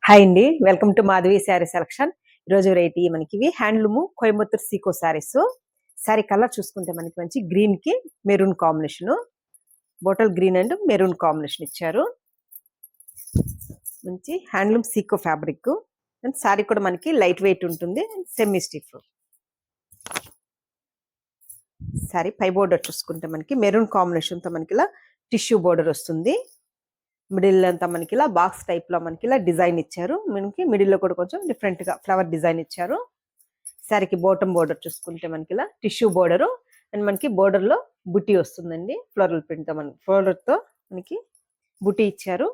Hi అండి, welcome to Madhavi sari selection. ఈరోజు variety మనకి ఇవి హ్యాండ్లూము కోయంబత్తూర్ సీకో శారీస్. శారీ కలర్ చూసుకుంటే మనకి మంచి గ్రీన్ కి maroon combination, bottle green and maroon combination ఇచ్చారు. మంచి handloom Seeko fabric and sari కూడా మనకి లైట్ వెయిట్ ఉంటుంది, సెమీ స్టిఫ్. శారీ పై బోర్డర్ చూసుకుంటే మనకి మెరూన్ కాంబినేషన్ తో మనకి ఇలా టిష్యూ బోర్డర్ వస్తుంది. మిడిల్ అంతా మనకి ఇలా బాక్స్ టైప్ లో మనకి ఇలా డిజైన్ ఇచ్చారు. మనకి మిడిల్ లో కూడా కొంచెం డిఫరెంట్ గా ఫ్లవర్ డిజైన్ ఇచ్చారు. శారీకి బాటమ్ బోర్డర్ చూసుకుంటే మనకి ఇలా టిష్యూ బోర్డర్ అండ్ మనకి బోర్డర్ లో బుట్టి వస్తుందండి. ఫ్లోరల్ ప్రింట్ తో ఫ్లోరల్ తో మనకి బుట్టి ఇచ్చారు.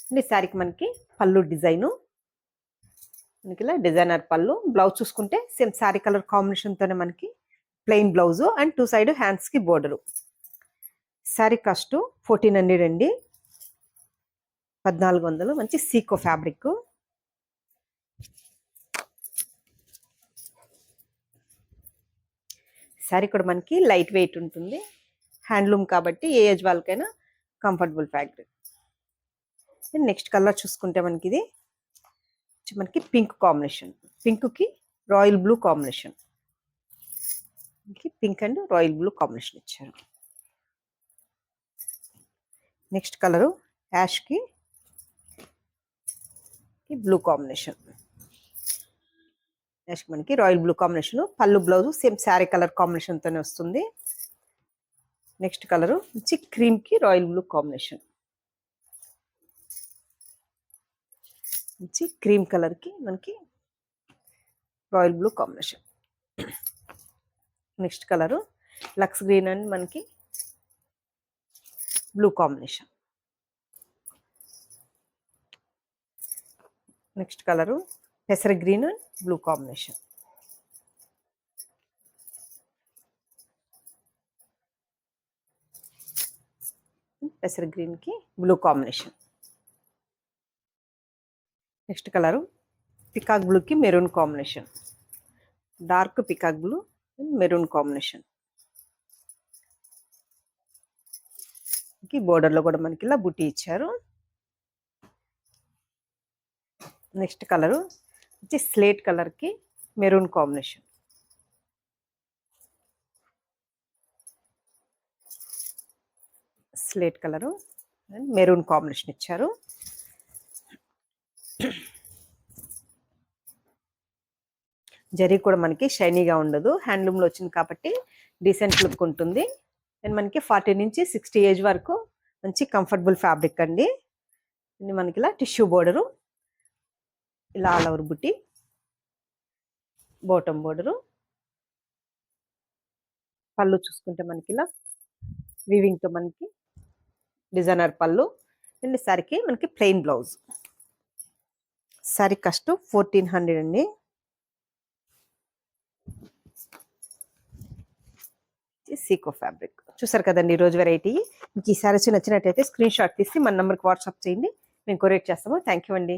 అండ్ శారీకి మనకి పళ్ళు డిజైన్, మనకి ఇలా డిజైనర్ పళ్ళు. బ్లౌజ్ చూసుకుంటే సేమ్ శారీ కలర్ కాంబినేషన్ తోనే మనకి plain blouse and two side hands కి బోర్డర్. శారీ కాస్ట్ 1400 అండి, 1400. మంచి సీకో ఫ్యాబ్రిక్. శారీ కూడా మనకి లైట్ వెయిట్ ఉంటుంది, హ్యాండ్లూమ్ కాబట్టి ఏ ఏజ్ వాళ్ళకైనా కంఫర్టబుల్ ఫ్యాబ్రిక్. నెక్స్ట్ కలర్ చూసుకుంటే మనకి ఇది మనకి పింక్ కాంబినేషన్, పింక్ కి royal blue combination. Pink and royal blue combination ఇచ్చారు. నెక్స్ట్ కలరు యాష్ కి బ్లూ కాంబినేషన్, మనకి రాయల్ బ్లూ కాంబినేషన్. పళ్ళు blouse same sari colour combination తోనే వస్తుంది. నెక్స్ట్ కలర్ మంచి క్రీమ్ కి రాయల్ బ్లూ కాంబినేషన్, మంచి క్రీమ్ కలర్ కి మనకి royal blue combination. Next colour lux green and మనకి బ్లూ కాంబినేషన్. నెక్స్ట్ కలరు పెసర గ్రీన్ అండ్ బ్లూ కాంబినేషన్. పెసర గ్రీన్ కి blue combination. Next colour peacock blue కి maroon combination, dark peacock blue and maroon combination. Border లో కూడా మనకి ఇలా బుట్టి ఇచ్చారు. నెక్స్ట్ కలరు వచ్చి స్లేట్ కలర్ కి maroon combination. Slate colour and maroon combination ఇచ్చారు. జరీ కూడా మనకి షైనీగా ఉండదు, హ్యాండ్లూమ్ లో వచ్చింది కాబట్టి డీసెంట్ లుక్ ఉంటుంది. అండ్ మనకి 40 నుంచి 60 ఏజ్ వరకు మంచి కంఫర్టబుల్ ఫ్యాబ్రిక్ అండి. మనకి ఇలా టిష్యూ బోర్డరు, ఇలా ఆల్ ఓవర్ బుట్టి, బాటమ్ బోర్డరు. పళ్ళు చూసుకుంటే మనకి ఇలా వీవింగ్ తో మనకి డిజైనర్ పళ్ళు. అండ్ శారీకి మనకి ప్లెయిన్ బ్లౌజ్. శారీ కాస్ట్ 1400 అండి. సీకో ఫ్యాబ్రిక్ చూసారు కదండి ఈరోజు వెరైటీ. మీకు ఈ శారీస్ నచ్చినట్టయితే స్క్రీన్ షాట్ తీసి మన నెంబర్కి వాట్సాప్ చేయండి, మేము కొరియర్ చేస్తాము. థ్యాంక్ యూ అండి.